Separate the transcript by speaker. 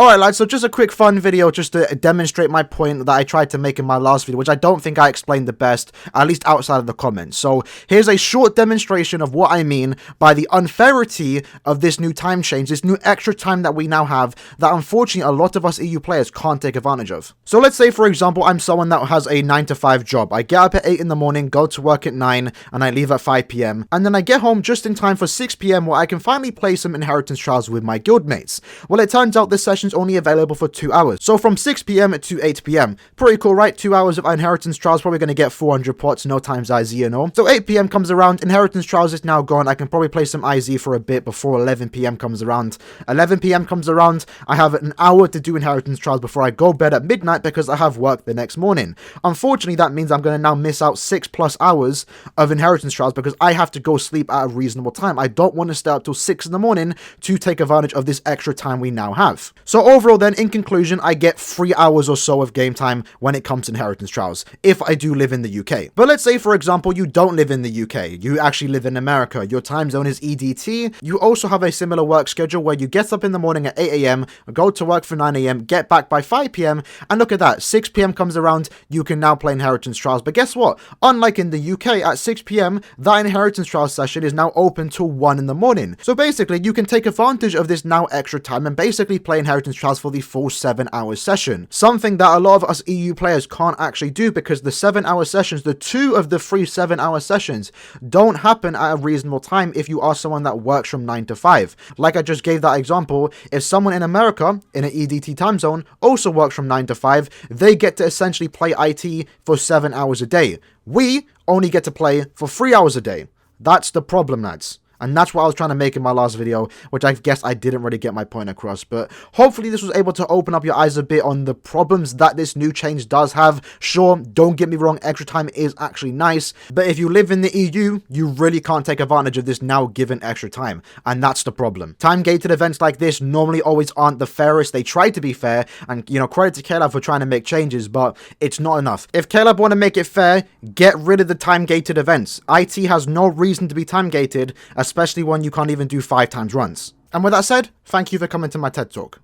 Speaker 1: Alright lads, so just a quick fun video just to demonstrate my point that I tried to make in my last video, which I don't think I explained the best, at least outside of the comments. So here's a short demonstration of what I mean by the unfairity of this new time change, this new extra time that we now have that unfortunately a lot of us EU players can't take advantage of. So let's say for example I'm someone that has a 9 to 5 job. I get up at 8 in the morning, go to work at 9 and I leave at 5 p.m. and then I get home just in time for 6 p.m. where I can finally play some Inheritance Trials with my guildmates. Well, it turns out this session's only available for 2 hours. So from 6 p.m. to 8 p.m. Pretty cool, right? 2 hours of Inheritance Trials, probably going to get 400 pots, no times IZ, you know. So 8 p.m. comes around, Inheritance Trials is now gone. I can probably play some IZ for a bit before 11 p.m. comes around. 11 p.m. comes around, I have an hour to do Inheritance Trials before I go bed at midnight because I have work the next morning. Unfortunately, that means I'm going to now miss out 6+ hours of Inheritance Trials because I have to go sleep at a reasonable time. I don't want to stay up till 6 in the morning to take advantage of this extra time we now have. So overall then, in conclusion, I get 3 hours or so of game time when it comes to Inheritance Trials, if I do live in the UK. But let's say, for example, you don't live in the UK, you actually live in America, your time zone is EDT, you also have a similar work schedule where you get up in the morning at 8 a.m, go to work for 9 a.m, get back by 5 p.m, and look at that, 6 p.m. comes around, you can now play Inheritance Trials. But guess what? Unlike in the UK, at 6 p.m, that Inheritance Trials session is now open till 1 in the morning. So basically, you can take advantage of this now extra time and basically play Inheritance Trials for the full 7-hour session. Something that a lot of us EU players can't actually do because the 7-hour sessions, the 2 of the 3 7-hour sessions, don't happen at a reasonable time if you are someone that works from 9 to 5. Like I just gave that example, if someone in America, in an EDT time zone, also works from 9 to 5, they get to essentially play IT for 7 hours a day. We only get to play for 3 hours a day. That's the problem, lads. And that's what I was trying to make in my last video, which I guess I didn't really get my point across. But hopefully this was able to open up your eyes a bit on the problems that this new change does have. Sure, don't get me wrong, extra time is actually nice. But if you live in the EU, you really can't take advantage of this now given extra time. And that's the problem. Time-gated events like this normally always aren't the fairest. They try to be fair. And, you know, credit to Caleb for trying to make changes, but it's not enough. If Caleb want to make it fair, get rid of the time-gated events. IT has no reason to be time-gated, especially when you can't even do 5 times runs. And with that said, thank you for coming to my TED Talk.